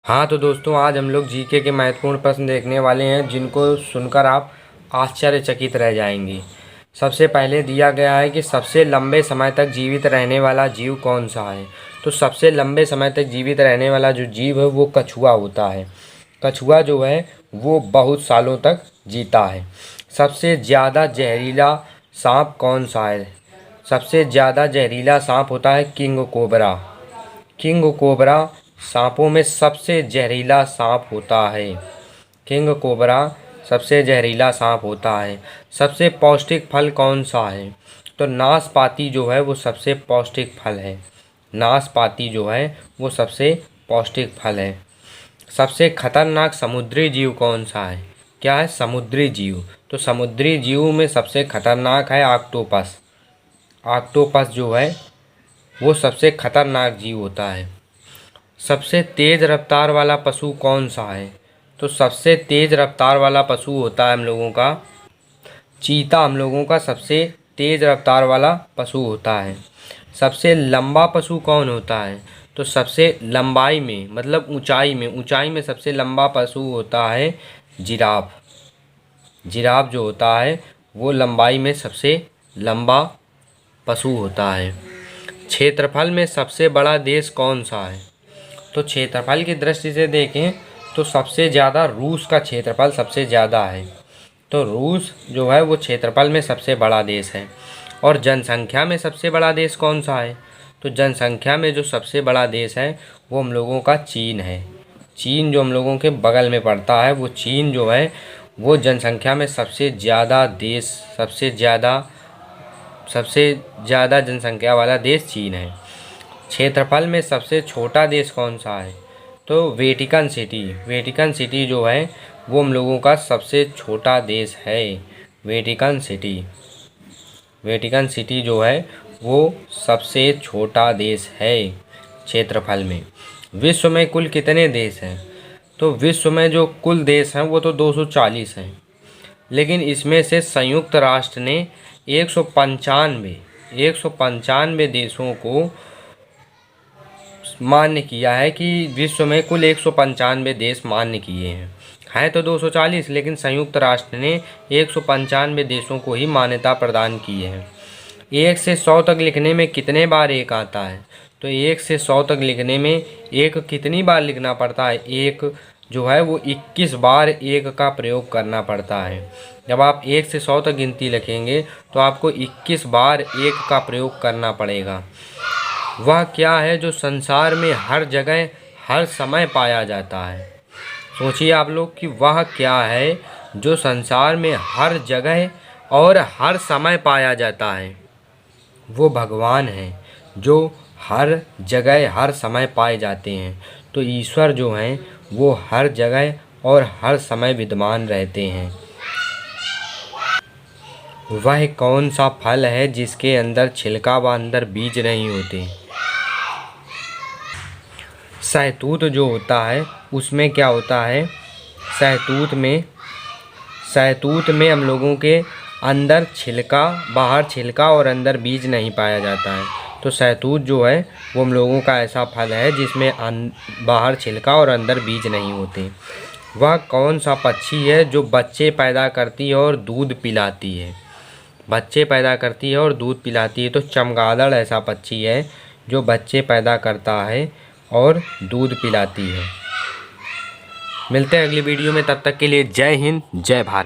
हाँ तो दोस्तों, आज हम लोग जीके के महत्वपूर्ण प्रश्न देखने वाले हैं जिनको सुनकर आप आश्चर्यचकित रह जाएंगे। सबसे पहले दिया गया है कि सबसे लंबे समय तक जीवित रहने वाला जीव कौन सा है। तो सबसे लंबे समय तक जीवित रहने वाला जो जीव है वो कछुआ होता है। कछुआ जो है वो बहुत सालों तक जीता है। सबसे ज़्यादा जहरीला सांप कौन सा है। सबसे ज़्यादा जहरीला सांप होता है किंग कोबरा। किंग कोबरा सांपों में सबसे जहरीला सांप होता है। किंग कोबरा सबसे जहरीला सांप होता है। सबसे पौष्टिक फल कौन सा है। तो नाशपाती जो है वो सबसे पौष्टिक फल है। नाशपाती जो है वो सबसे पौष्टिक फल है। सबसे खतरनाक समुद्री जीव कौन सा है। क्या है, समुद्री जीव। तो समुद्री जीव में सबसे खतरनाक है ऑक्टोपस। ऑक्टोपस जो है वो सबसे खतरनाक जीव होता है। सबसे तेज़ रफ्तार वाला पशु कौन सा है। तो सबसे तेज़ रफ्तार वाला पशु होता है हम लोगों का चीता। हम लोगों का सबसे तेज़ रफ्तार वाला पशु होता है। सबसे लंबा पशु कौन होता है। तो सबसे लंबाई में मतलब ऊंचाई में सबसे लंबा पशु होता है जिराफ। जिराफ जो होता है वो लंबाई में सबसे लंबा पशु होता है। क्षेत्रफल में सबसे बड़ा देश कौन सा है। तो क्षेत्रफल की दृष्टि से देखें तो सबसे ज़्यादा रूस का क्षेत्रफल सबसे ज़्यादा है। तो रूस जो है वो क्षेत्रफल में सबसे बड़ा देश है। और जनसंख्या में सबसे बड़ा देश कौन सा है। तो जनसंख्या में जो सबसे बड़ा देश है वो हम लोगों का चीन है। चीन जो हम लोगों के बगल में पड़ता है वो चीन जो है वो जनसंख्या में सबसे ज़्यादा जनसंख्या वाला देश चीन है। क्षेत्रफल में सबसे छोटा देश कौन सा है। तो वेटिकन सिटी। वेटिकन सिटी जो है वो हम लोगों का सबसे छोटा देश है। Vatican city. वेटिकन सिटी जो है वो सबसे छोटा देश है क्षेत्रफल में। विश्व में कुल कितने देश हैं। तो विश्व में जो कुल देश हैं वो तो 240 हैं, लेकिन इसमें से संयुक्त राष्ट्र ने 195 देशों को मान्य किया है कि विश्व में कुल 195 देश मान्य किए हैं तो 240, लेकिन संयुक्त राष्ट्र ने 195 देशों को ही मान्यता प्रदान की है। 1 से 100 तक लिखने में कितने बार एक आता है। तो 1 से 100 तक लिखने में एक कितनी बार लिखना पड़ता है। एक जो है वो 21 बार एक का प्रयोग करना पड़ता है। जब आप 1 से 100 तक गिनती लिखेंगे तो आपको 21 बार एक का प्रयोग करना पड़ेगा। वह क्या है जो संसार में हर जगह हर समय पाया जाता है। सोचिए आप लोग कि वह क्या है जो संसार में हर जगह और हर समय पाया जाता है। वो भगवान है जो हर जगह हर समय पाए जाते हैं। तो ईश्वर जो हैं वो हर जगह और हर समय विद्यमान रहते हैं। वह कौन सा फल है जिसके अंदर छिलका व अंदर बीज नहीं होते। सहतूत जो होता है उसमें क्या होता है, सहतूत में हम लोगों के अंदर छिलका, बाहर छिलका और अंदर बीज नहीं पाया जाता है। तो सहतूत जो है वो हम लोगों का ऐसा फल है जिसमें बाहर छिलका और अंदर बीज नहीं होते। वह कौन सा पक्षी है जो बच्चे पैदा करती है और दूध पिलाती है। बच्चे पैदा करती है और दूध पिलाती है। तो चमगादड़ ऐसा पक्षी है जो बच्चे पैदा करता है और दूध पिलाती है। मिलते हैं अगली वीडियो में, तब तक के लिए जय हिंद जय भारत।